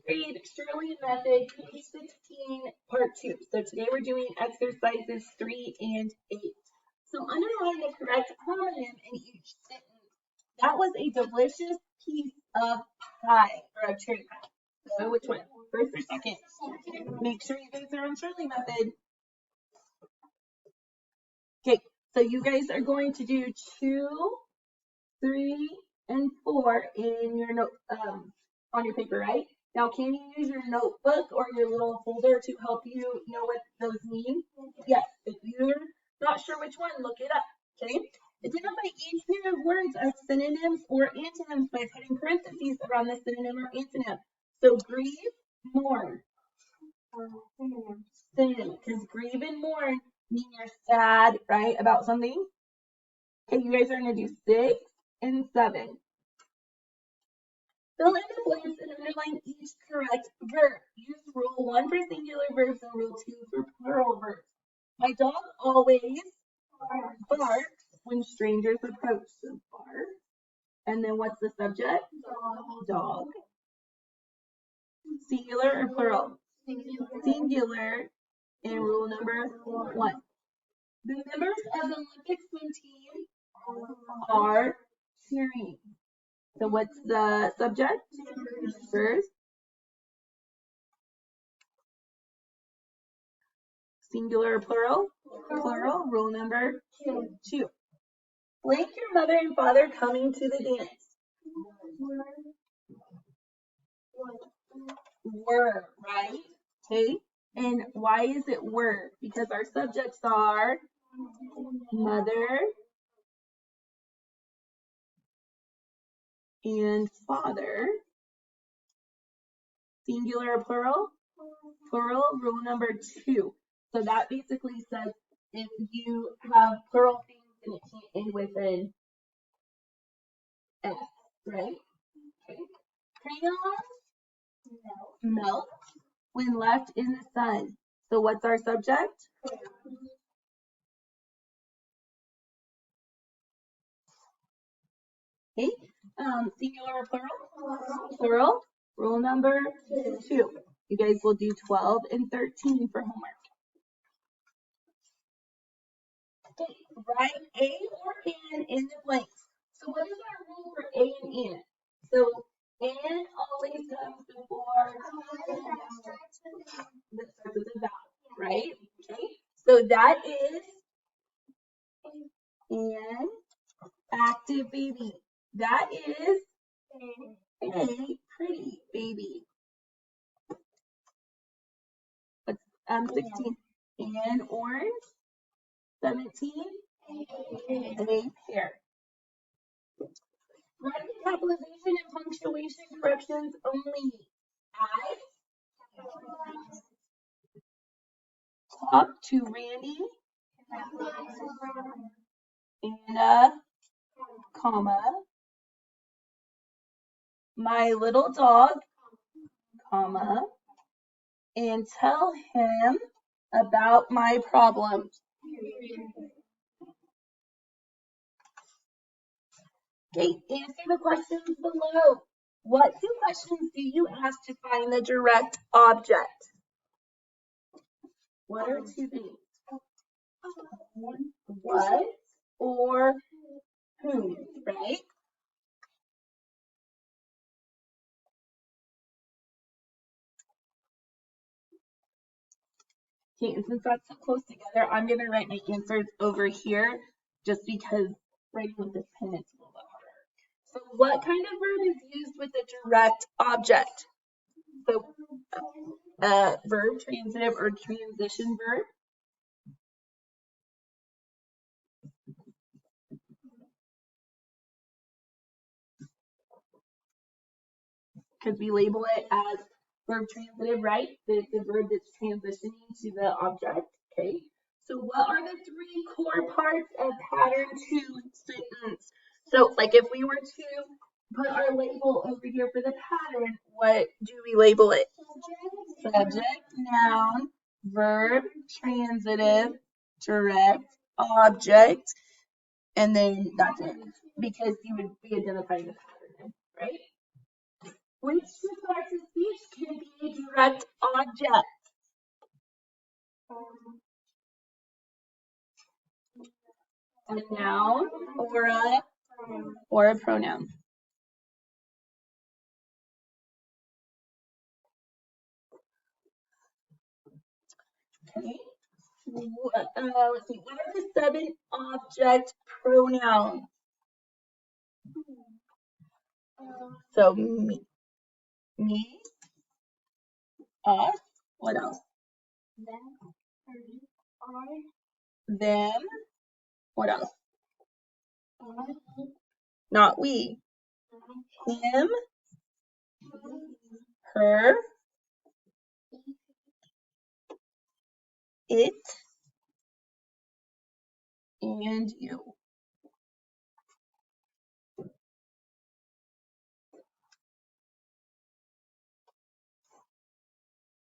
grade Shurley method, page 16, part 2. So today we're doing exercises 3 and 8. So underline the correct homonym in each sentence. That was a delicious piece of pie or a cherry pie. So which one? First or second? Make sure you guys are on Shurley method. Okay, so you guys are going to do 2, 3, and 4 in your note on your paper, right? Now, can you use your notebook or your little folder to help you know what those mean? Yes. If you're not sure which one, look it up. Okay. Identify each pair of words as synonyms or antonyms by putting parentheses around the synonym or antonym. So grieve, mourn. Synonym, because grieve and mourn mean you're sad, right, about something. Okay, you guys are going to do 6 and 7. Fill in the blanks and underline each correct verb. Use rule 1 for singular verbs and rule 2 for plural verbs. My dog always barks when strangers approach. So bark. And then what's the subject? Dog. Singular or plural? Singular. And rule number 1. The members of the Olympic swim team are cheering. So what's the subject? First. Singular or plural? Plural. Rule number 2. Blank your mother and father coming to the dance. Were, right? Okay. And why is it were? Because our subjects are mother and father. Singular or plural? Plural. Rule number 2. So that basically says if you have plural things and it can't end with an S, right? Okay. Crayons melt when left in the sun. So what's our subject? Okay. Singular or plural? Plural. Rule number 2. You guys will do 12 and 13 for homework. Okay. Write A or N in the blanks. So what is our rule for A and N? So N always comes before that starts with a vowel, right? Okay. So that is an active baby. That is a pretty baby. What's 16? An orange. 17. A pear. Write the capitalization and punctuation corrections only. I talk to Randy and a comma. My little dog, comma, and tell him about my problems. Okay, answer the questions below. What 2 questions do you ask to find the direct object? What are 2 things? What or whom, right? Okay, and since that's so close together, I'm going to write my answers over here just because writing with this pen is a little bit harder. So what kind of verb is used with a direct object? So verb, transitive, or transition verb. Because we label it as verb transitive, right? The verb that's transitioning to the object, okay? So what are the 3 core parts of pattern 2 sentence? So like if we were to put our label over here for the pattern, what do we label it? Subject, noun, verb, transitive, direct, object, and then that's it. Because you would be identifying the pattern, right? Which two parts of speech can correct object? A noun or a pronoun? Okay. Let's see. What are the 7 object pronouns? So me, us. What else? Them. What else? Not we. Him, her, it, and you.